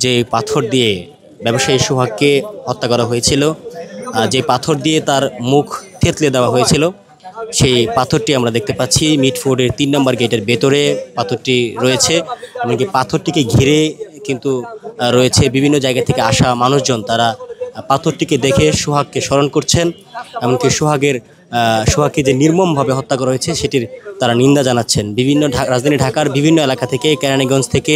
যে পাথর দিয়ে ব্যবসায়ী সোহাগকে হত্যা করা হয়েছিল, যে পাথর দিয়ে তার মুখ থেতলে দেওয়া হয়েছিল, সেই পাথরটি আমরা দেখতে পাচ্ছি মিটফোর্ডের ৩ নম্বর গেটের ভেতরে পাথরটি রয়েছে। এমনকি পাথরটিকে ঘিরে কিন্তু রয়েছে বিভিন্ন জায়গা থেকে আসা মানুষজন। তারা পাথরটিকে দেখে সোহাগকে স্মরণ করছেন। এমনকি সোহাগকে যে নির্মমভাবে হত্যা করা হয়েছে সেটির তারা নিন্দা জানাচ্ছেন। বিভিন্ন রাজধানী ঢাকার বিভিন্ন এলাকা থেকে, কেরানীগঞ্জ থেকে,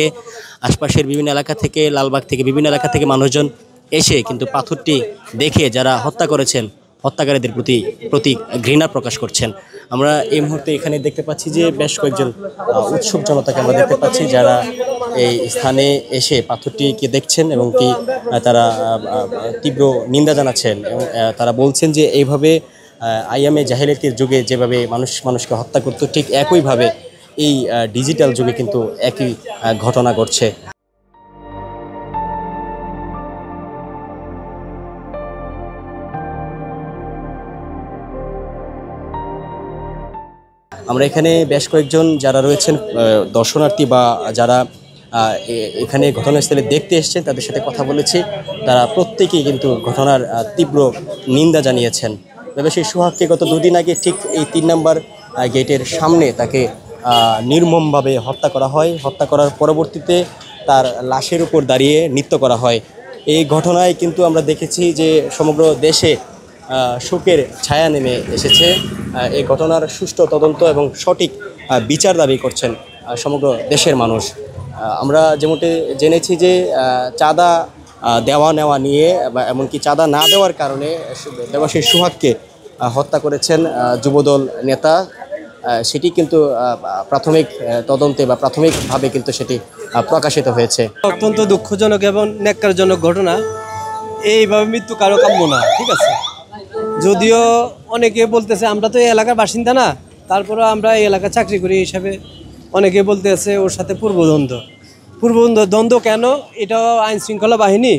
আশপাশের বিভিন্ন এলাকা থেকে, লালবাগ থেকে, বিভিন্ন এলাকা থেকে মানুষজন এসে কিন্তু পাথরটি দেখে যারা হত্যা করেছেন হত্যাকারীদের প্রতি ঘৃণা প্রকাশ করছেন। আমরা এই মুহূর্তে এখানে দেখতে পাচ্ছি যে বেশ কয়েকজন উৎসুক জনতাকে আমরা দেখতে পাচ্ছি যারা এই স্থানে এসে পাথরটিকে দেখছেন এবং কি তারা তীব্র নিন্দা জানাচ্ছেন এবং তারা বলছেন যে এইভাবে আইয়ামে জাহেলিয়াতের যুগে যেভাবে মানুষকে হত্যা করত ঠিক একইভাবে এই ডিজিটাল যুগে কিন্তু একই ঘটনা ঘটছে। আমরা এখানে বেশ কয়েকজন যারা রয়েছেন দর্শনার্থী বা যারা এখানে ঘটনাস্থলে দেখতে এসেছেন তাদের সাথে কথা বলেছি। তারা প্রত্যেকেই কিন্তু ঘটনার তীব্র নিন্দা জানিয়েছেন। ব্যবসায়ী সোহাগকে গত 2 দিন আগে ঠিক এই 3 নম্বর গেটের সামনে তাকে নির্মমভাবে হত্যা করা হয়। হত্যা করার পরবর্তীতে তার লাশের উপর দাঁড়িয়ে নৃত্য করা হয়। এই ঘটনায় কিন্তু আমরা দেখেছি যে সমগ্র দেশে শোকের ছায়া নেমে এসেছে। এই ঘটনার সুষ্ঠু তদন্ত এবং সঠিক বিচার দাবি করছেন সমগ্র দেশের মানুষ। আমরা যেমনটি জেনেছি যে চাঁদা দেওয়া নেওয়া নিয়ে বা এমনকি চাঁদা না দেওয়ার কারণে ব্যবসায়ী সোহাগকে হত্যা করেছেন যুবদল নেতা। সেটি কিন্তু প্রাথমিক তদন্তে বা প্রাথমিকভাবে কিন্তু সেটি প্রকাশিত হয়েছে। অত্যন্ত দুঃখজনক এবং ন্যাক্কারজনক ঘটনা। এইভাবে মৃত্যু কারো কাম্য না, ঠিক আছে। যদিও অনেকে বলতেছে আমরা তো এই এলাকার বাসিন্দা না, তারপরে আমরা এই এলাকায় চাকরি করি হিসাবে অনেকে বলতেছে ওর সাথে দ্বন্দ্ব কেন, এটাও আইন শৃঙ্খলা বাহিনী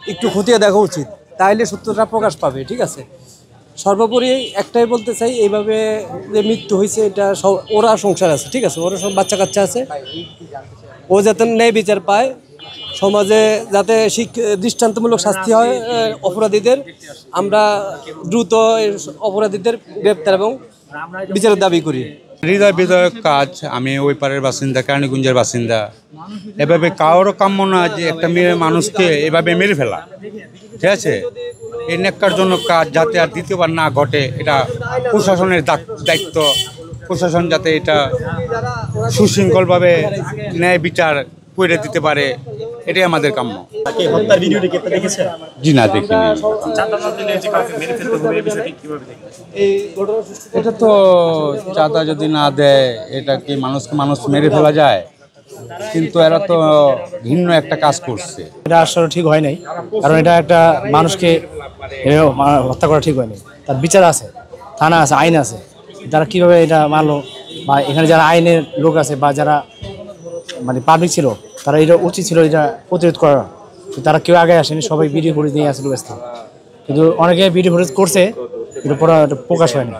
একটু খতিয়ে দেখা উচিত, তাইলে সত্যটা প্রকাশ পাবে, ঠিক আছে। সর্বোপরি একটাই বলতে চাই, এইভাবে যে মৃত্যু হয়েছে এটা ওরা সংসার আছে, ঠিক আছে, ওরা সব বাচ্চা কাচ্চা আছে, ও যাতে ন্যায় বিচার পায়, সমাজে যাতে দৃষ্টান্তমূলক শাস্তি হয় অপরাধীদের। আমরা দ্রুত অপরাধীদের গ্রেপ্তার এবং বিচারের দাবি করি। হৃদয় বিদায়ক কাজ। আমি ওই পারের বাসিন্দা, কেরানীগঞ্জের বাসিন্দা। এভাবে কারোরও কাম্য না যে একটা মেয়ে মানুষকে এভাবে মেরে ফেলা, ঠিক আছে। এই ন্যাক্কারজনক কাজ যাতে আর দ্বিতীয়বার না ঘটে, এটা প্রশাসনের দায়িত্ব। প্রশাসন যাতে এটা সুশৃঙ্খলভাবে ন্যায় বিচার করে দিতে পারে, এটাই আমাদের কাম্য। জি না, দেখিনি। এটা তো চাঁদা যদি না দেয়, এটা কি মানুষ মেরে ফেলা যায়? কিন্তু এরা তো ভিন্ন একটা কাজ করছে। এটা আসলে ঠিক হয় নাই, কারণ এটা একটা মানুষকে হত্যা করা ঠিক হয়নি। তার বিচার আছে, থানা আছে, আইন আছে। তারা কিভাবে এটা মানলো, বা এখানে যারা আইনের লোক আছে বা যারা মানে পাবলিক ছিল, তারা এটা উচিত ছিল এটা প্রতিরোধ করা। তারা কেউ আগে আসেনি, সবাই ভিডিও ফুটেজ নিয়ে আসলে ব্যস্ত। কিন্তু অনেকে ভিডিও ফুটেজ করছে, কিন্তু পরে প্রকাশ হয়নি।